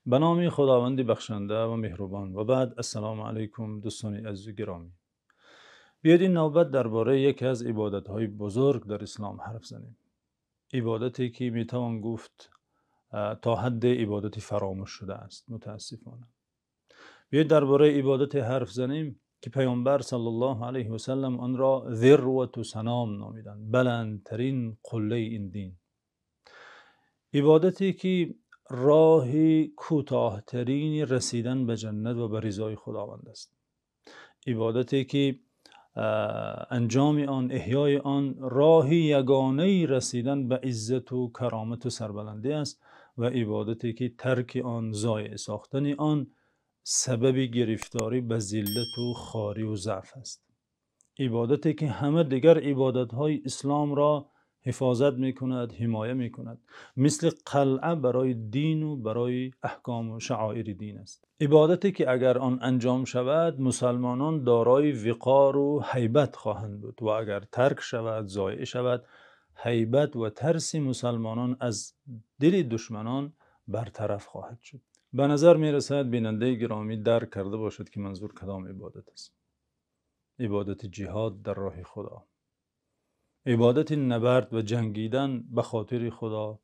به نام خداوند بخشنده و مهربان و بعد السلام علیکم دوستان عزیز و گرامی. بیایید این نوبت درباره یکی از عبادت‌های بزرگ در اسلام حرف زنیم. عبادتی که میتوان گفت تا حد عبادتی فراموش شده است متاسفانه. بیایید درباره عبادت حرف زنیم که پیامبر صلی الله علیه و سلم آن را ذروة سنام نامیدند، بلندترین قله این دین. عبادتی که راه کوتاهترین رسیدن به جنت و به رضای خداوند است. عبادتی که انجام آن، احیای آن، راه یگانه رسیدن به عزت و کرامت و سربلندی است و عبادتی که ترک آن، ضایع ساختن آن، سبب گرفتاری به ذلت و خواری و ضعف است. عبادتی که همه دیگر عبادت‌های اسلام را حفاظت می‌کند، حمایه می‌کند، مثل قلعه برای دین و برای احکام و شعائر دین است. عبادتی که اگر آن انجام شود مسلمانان دارای وقار و هیبت خواهند بود و اگر ترک شود، ضایع شود، هیبت و ترس مسلمانان از دل دشمنان برطرف خواهد شد. به نظر می‌رسد بیننده گرامی درک کرده باشد که منظور کدام عبادت است. عبادت جهاد در راه خدا، عبادت نبرد و جنگیدن به خاطر خدا،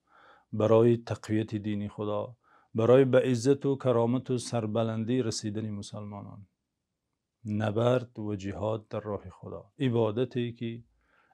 برای تقویت دین خدا، برای به عزت و کرامت و سربلندی رسیدن مسلمانان. نبرد و جهاد در راه خدا، عبادتی که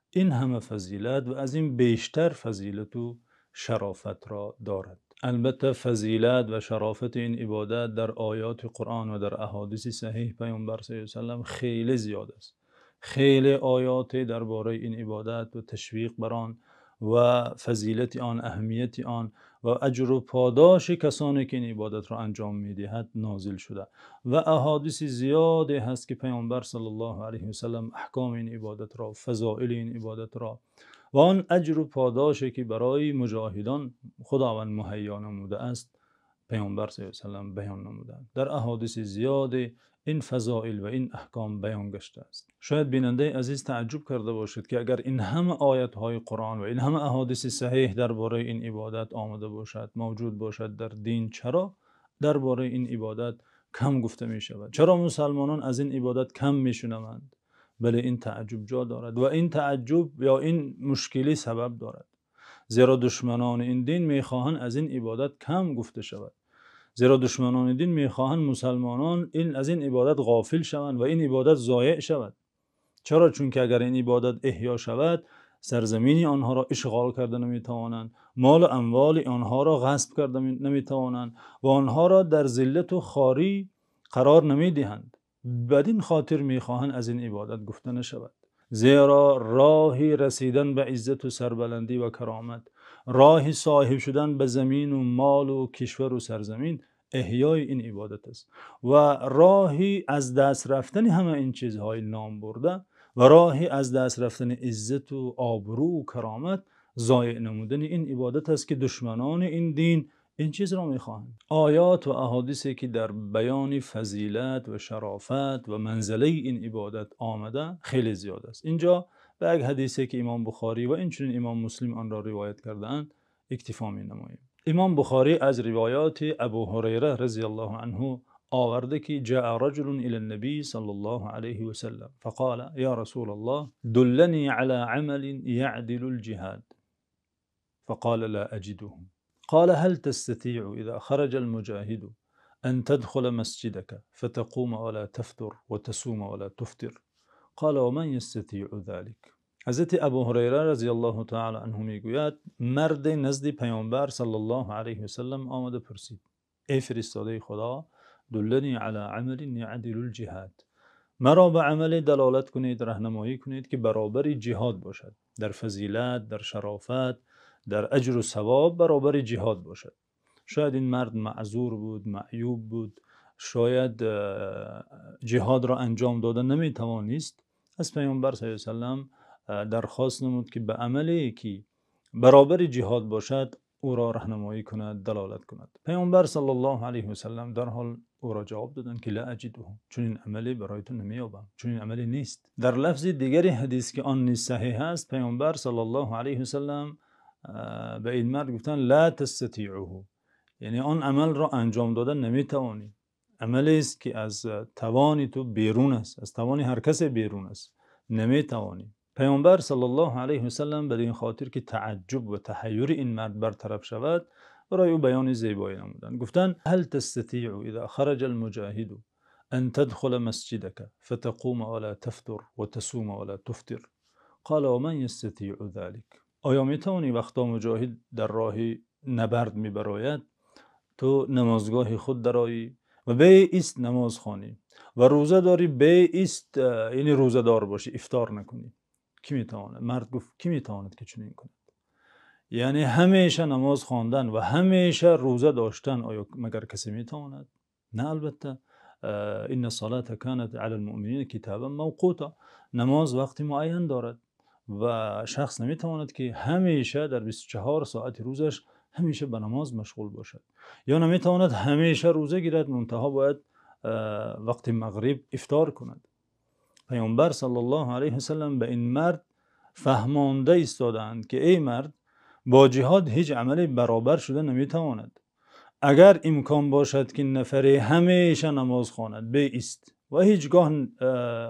این همه فضیلت و از این بیشتر فضیلت و شرافت را دارد. البته فضیلت و شرافت این عبادت در آیات قرآن و در احادیث صحیح پیامبر صلی الله علیه و سلم خیلی زیاد است. خیلی آیات درباره این عبادت و تشویق بر آن و فضیلت آن، اهمیت آن و اجر و پاداش کسانی که این عبادت را انجام می‌دهند نازل شده و احادیث زیادی هست که پیامبر صلی الله علیه و سلم احکام این عبادت را، فضائل این عبادت را و آن اجر و پاداشی که برای مجاهدان خداوند مهیا نموده است پیامبر صلی الله علیه و سلم بیان نمودند. در احادیث زیادی این فضائل و این احکام بیان گشته است. شاید بیننده عزیز تعجب کرده باشد که اگر این همه آیات های قرآن و این همه احادیث صحیح درباره این عبادت آمده باشد، موجود باشد در دین، چرا درباره این عبادت کم گفته می شود؟ چرا مسلمانان از این عبادت کم می شنوند؟ بله، این تعجب جا دارد و این تعجب یا این مشکلی سبب دارد، زیرا دشمنان این دین می خواهند از این عبادت کم گفته شود. زیرا دشمنان دین میخواهند مسلمانان از این عبادت غافل شوند و این عبادت ضایع شود. چرا؟ چون که اگر این عبادت احیا شود سرزمینی آنها را اشغال کرده نمیتوانند، مال و اموال آنها را غصب کرده نمیتوانند و آنها را در ذلت و خواری قرار نمیدهند. بدین خاطر میخواهند از این عبادت گفته نشود. زیرا راه رسیدن به عزت و سربلندی و کرامت، راه صاحب شدن به زمین و مال و کشور و سرزمین احیای این عبادت است و راهی از دست رفتن همه این چیزهای نام برده و راهی از دست رفتن عزت و آبرو و کرامت ضایع نمودن این عبادت است که دشمنان این دین این چیز را میخواهند. آیات و احادیثی که در بیان فضیلت و شرافت و منزله این عبادت آمده خیلی زیاد است. اینجا به یک حدیثی که امام بخاری و اینچنین امام مسلم آن را روایت کردند اکتفا می نماییم. امام بخاری از روایات ابو هریره رضی الله عنه آورده که جاء رجل الى النبي صلى الله عليه وسلم فقال يا رسول الله دلني على عمل يعدل الجهاد فقال لا أجده. قال هل تستطيع إذا خرج المجاهد أن تدخل مسجدك فتقوم ولا تفطر وتصوم ولا تفطر؟ قال ومن يستطيع ذلك؟ حضرت ابو هریره رضی الله تعالی عنه میگوید مرد نزد پیامبر صلی الله علیه و سلم آمده پرسید ای فرستاده خدا، دلنی علی عمل یعدل الجهاد، مرا به عمل دلالت کنید، راهنمایی کنید که برابر جهاد باشد، در فضیلت، در شرافت، در اجر و ثواب برابر جهاد باشد. شاید این مرد معذور بود، معیوب بود، شاید جهاد را انجام داده نمیتوانست. از پیامبر صلی الله علیه و سلم درخواست نمود که به عملی که برابر جهاد باشد او را راهنمایی کند، دلالت کند. پیامبر صلی الله علیه و سلم در حال او را جواب دادند که لا اجده، چون این عملی برای تو نمییابم، چون این عملی نیست. در لفظ دیگری حدیث که آن نیز صحیح است پیامبر صلی الله علیه و سلم به این مرد گفتند لا تستطیعه، یعنی آن عمل را انجام دادن نمیتوانی. عملی است که از توانی تو بیرون است، از توانی هر کس بیرون است، نمیتوانی. پیامبر صلی الله علیه و سلم به این خاطر که تعجب و تحیر این مرد برطرف شود برای او بیان زیبایی نمودند. گفتند هل تستطيع اذا خرج المجاهد ان تدخل مسجدك فتقوم ولا تفطر وتصوم ولا تفطر؟ قال ومن يستطيع ذلك؟ آیا میتوانی وقتا مجاهد در راه نبرد میبراید تو نمازگاه خود درایی و به ایست نماز خوانی و روزه داری به ایست، یعنی روزه دار باشی، افطار نکنی؟ کی میتواند؟ مرد گفت کی میتواند که چنین کند؟ یعنی همیشه نماز خواندن و همیشه روزه داشتن آیا مگر کسی میتواند؟ نه البته. این الصلاة کانت علی المؤمنین کتابا موقوتا، نماز وقتی معین دارد و شخص نمیتواند که همیشه در 24 ساعت روزش همیشه به نماز مشغول باشد، یا نمیتواند همیشه روزه گیرد منتها باید وقت مغرب افطار کند. پیامبر صلی الله علیه و سلم به این مرد فهمانده ایستادند که ای مرد، با جهاد هیچ عملی برابر شده نمیتواند. اگر امکان باشد که نفری همیشه نماز خواند به ایست و هیچگاه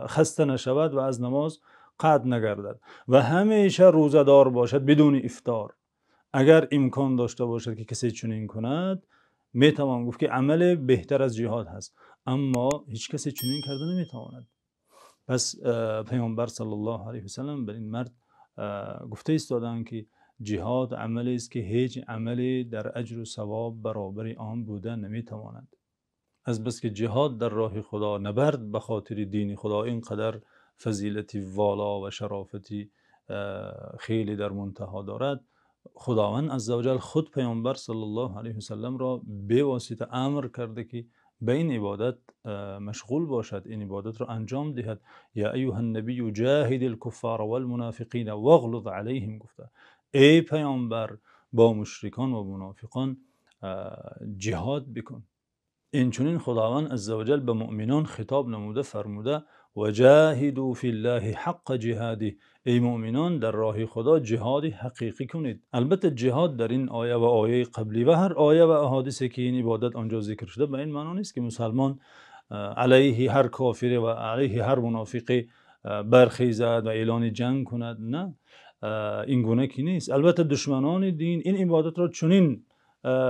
خسته نشود و از نماز قطع نگردد و همیشه روزه دار باشد بدون افطار، اگر امکان داشته باشد که کسی چنین کند، میتوان گفت که عمل بهتر از جهاد هست، اما هیچ کسی چنین کرده نمیتواند. پس پیامبر صلی الله علیه و سلم به این مرد گفته ایستادند که جهاد عملی است که هیچ عملی در اجر و ثواب برابر آن بوده نمیتواند. از بس که جهاد در راه خدا، نبرد به خاطر دین خدا اینقدر فضیلتی والا و شرافتی خیلی در منتها دارد، خداوند عزوجل خود پیامبر صلی الله علیه و سلم را به واسطه امر کرده که به این عبادت مشغول باشد، این عبادت را انجام دهد. یا ایها النبی جاهد الکفار والمنافقین واغلظ علیهم، گفته ای پیامبر با مشرکان و منافقان جهاد بکن. این چنین خداوند عزوجل به مؤمنان خطاب نموده فرموده و جاهدوا فی الله حق جهاده، ای مؤمنان در راه خدا جهاد حقیقی کنید. البته جهاد در این آیه و آیه قبلی و هر آیه و احادیثی که این عبادت آنجا ذکر شده به این معنی نیست که مسلمان علیه هر کافر و علیه هر منافقی برخیزد و اعلان جنگ کند. نه، این گونه کی نیست. البته دشمنان دین این عبادت را چنین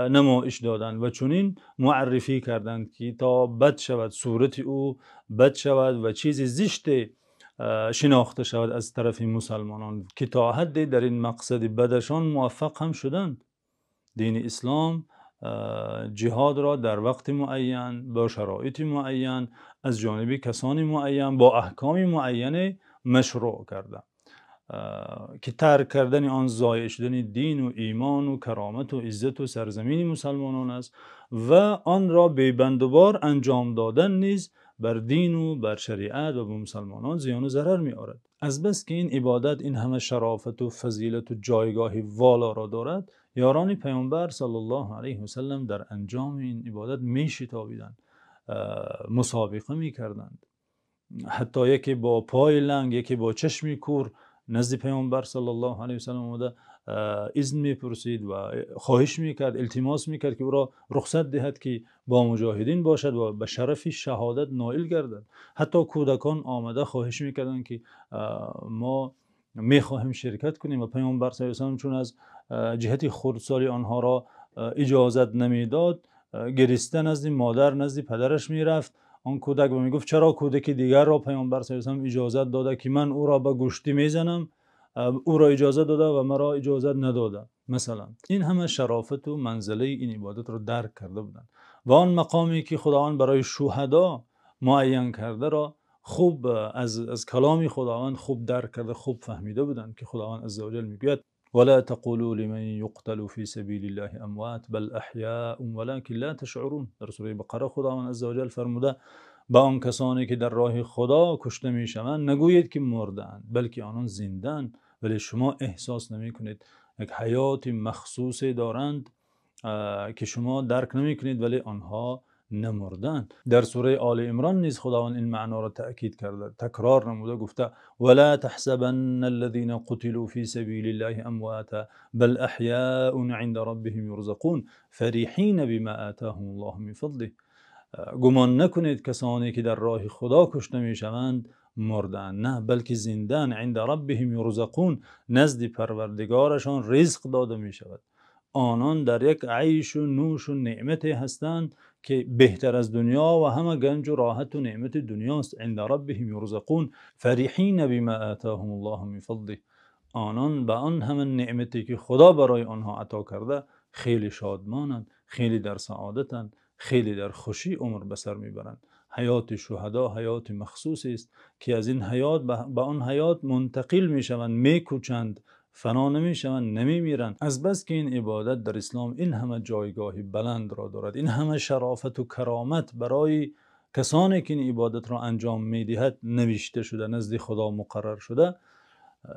نمایش دادند و چنین معرفی کردند که تا بد شود، صورت او بد شود و چیزی زشت شناخته شود از طرف مسلمانان، که تا حدی در این مقصد بدشان موفق هم شدند. دین اسلام جهاد را در وقت معین با شرایط معین از جانب کسان معین با احکام معین مشروع کرده که ترک کردن آن ضایع شدن دین و ایمان و کرامت و عزت و سرزمین مسلمانان است و آن را به بندوبار انجام دادن نیز بر دین و بر شریعت و به مسلمانان زیان و ضرر می آورد. از بس که این عبادت این همه شرافت و فضیلت و جایگاه والا را دارد، یاران پیامبر صلی الله علیه و سلم در انجام این عبادت می شتابیدند، مسابقه می کردند، حتی یکی با پای لنگ یکی با چشمی کور نزد پیامبر صلی الله علیه و سلم آمده اذن میپرسید و خواهش میکرد، التماس میکرد که او را رخصت دهد که با مجاهدین باشد و به شرف شهادت نائل گردد. حتی کودکان آمده خواهش میکردند که ما میخواهیم شرکت کنیم و پیامبر صلی الله علیه و سلم چون از جهت خردسالی آنها را اجازت نمیداد، گریسته نزد مادر نزد پدرش میرفت آن کودک و میگفت چرا کودک دیگر را پیامبر صلی الله علیه و سلم اجازت داده که من او را به گوشتی میزنم، او را اجازه داده و مرا اجازت نداده. مثلا این همه شرافت و منزله این عبادت را درک کرده بودند و آن مقامی که خداوند برای شهدا معین کرده را خوب از کلام خداوند خوب درک کرده، خوب فهمیده بودند که خداوند عزوجل میگوید ولا تقولوا لمن يقتل في سبيل الله اموات بل احياء ولكن لا تشعرون. در سوره بقره خداوند عزوجل فرموده با آن کسانی که در راه خدا کشته میشوند نگویید که مردند، بلکه آنان زنده‌اند ولی شما احساس نمی کنید. یک حیات مخصوصی دارند که شما درک نمی کنید ولی آنها نمردن. در سوره آل عمران نیز خداوند این معنا را تأکید کرده، تکرار نموده، گفته ولا تحسبن الذين قتلوا في سبيل الله امواتا بل احیاء عند ربهم یرزقون فرحین بما آتاهم الله من فضله. گمان نکنید کسانی که در راه خدا کشته میشوند مردن، نه بلکه زندن، عند ربهم یرزقون، نزد پروردگارشان رزق داده می شود. آنان در یک عیش و نوش و نعمت هستند که بهتر از دنیا و همه گنج و راحت و نعمت دنیاست. عند ربهم یرزقون فرحین بما آتاهم الله من فضله. آنان به آن همه نعمتی که خدا برای آنها عطا کرده خیلی شادمانند، خیلی در سعادتند، خیلی در خوشی عمر به سر میبرند. حیات شهدا حیات مخصوصی است که از این حیات به آن حیات منتقل میشوند، میکوچند، فنا نمیشوند، نمیمیرند. از بس که این عبادت در اسلام این همه جایگاه بلند را دارد، این همه شرافت و کرامت برای کسانی که این عبادت را انجام میدهد نوشته شده، نزد خدا مقرر شده،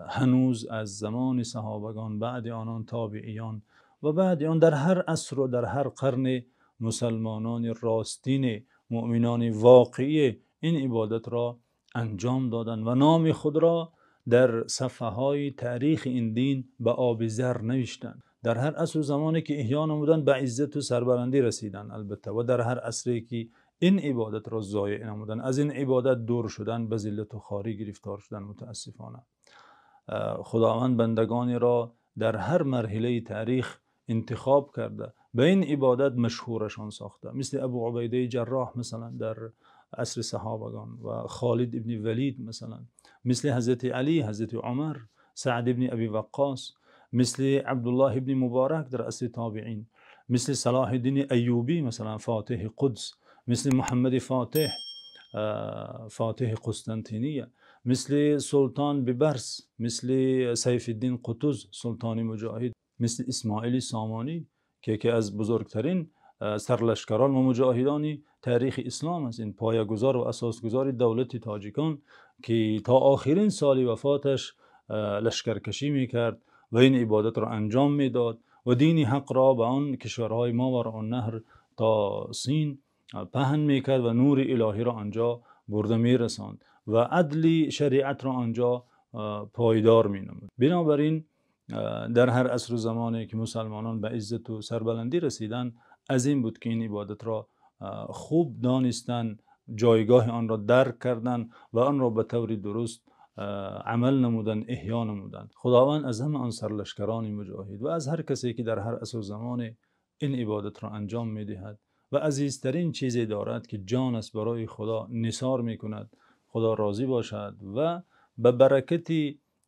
هنوز از زمان صحابگان، بعد آنان تابعیان و بعد آن در هر عصر و در هر قرن مسلمانان راستین، مؤمنان واقعی این عبادت را انجام دادند و نام خود را در صفحه های تاریخ این دین به آب زر نوشتند. در هر عصر و زمانی که احیا نمودند به عزت و سربلندی رسیدند البته، و در هر عصری که این عبادت را ضایع نمودند، از این عبادت دور شدن، به ذلت و خواری گرفتار شدن. متاسفانه خداوند بندگانی را در هر مرحله تاریخ انتخاب کرده، به این عبادت مشهورشان ساخته، مثل ابو عبیده جراح مثلا در عصر صحابگان و خالد ابن ولید مثلا، مثل حضرت علی، حضرت عمر، سعد ابن ابی وقاص، مثل عبدالله ابن مبارک در عصر تابعین، مثل صلاح الدین ایوبی مثلا فاتح قدس، مثل محمد فاتح فاتح قسطنطینیه، مثل سلطان ببرس، مثل سیف الدین قطز سلطان مجاهد، مثل اسماعیل سامانی که از بزرگترین سرلشکران و مجاهدان تاریخ اسلام است، این پایه‌گذار و اساسگذار دولت تاجیکان که تا آخرین سال وفاتش لشکرکشی میکرد و این عبادت را انجام میداد و دین حق را به آن کشورهای ماوراء النهر تا سین پهن میکرد و نور الهی را آنجا برده میرساند و عدل شریعت را آنجا پایدار مینمود. بنابراین در هر عصر و زمانی که مسلمانان به عزت و سربلندی رسیدند، از این بود که این عبادت را خوب دانستند، جایگاه آن را درک کردند و آن را به طور درست عمل نمودند، احیا نمودند. خداوند از همه آن سرلشکران مجاهد و از هر کسی که در هر عصر و زمان این عبادت را انجام میدهد و عزیزترین چیزی دارد که جان است برای خدا نثار میکند، خدا راضی باشد و به برکت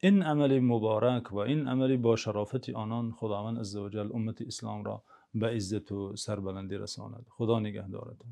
این عمل مبارک و این عمل با شرافت آنان خداوند عزوجل امت اسلام را به عزت و سربلندی رساند. خدا نگهدارتون.